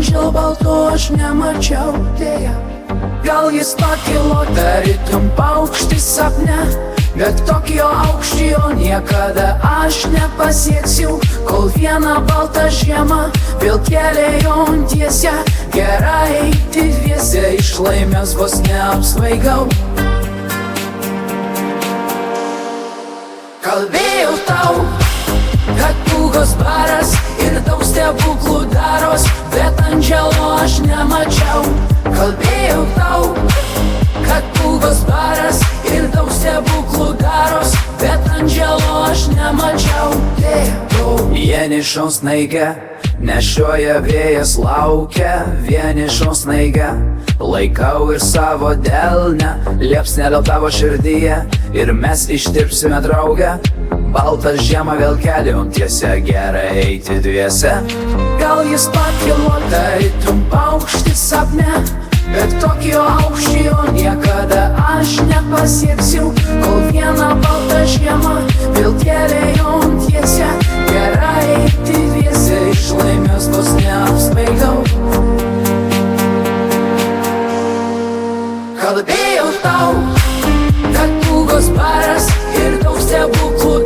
žilbalto aš nemačiau dėja. Gal jis pakilo tarytum paukštis sapne, bet tokio aukščio niekada aš nepasieksiu, kol vieną baltą žiemą vėl keliajon tiesia. Gerai eiti dviese, iš laimės vos neapsvaigau. Kalbėjau tau, kad pūgos baras ir daug stebuklų daros, bet andželo aš nemačiau. Kalbėjau tau, kad pūgos baras ir daug stebuklų daros, bet andželo aš nemačiau. Vienišo snaigę nešioja vėjas, laukia vienišo snaigę. Laikau ir savo delne, liepsnė dėl tavo širdyje, ir mes ištirpsime draugę. Baltą žiemą vėl keliajon tiesia, gerai eiti dviese. Gal jis pakilo tarytum paukštis sapne, bet tokio aukščio niekada aš nepasieksiu, kol vieną baltą žiemą vėl keliajon tiesia. Gerai eiti dviese, iš laimės vos neapsvaigau. Kalbėjau tau, kad pūgos baras ir daug stebuklų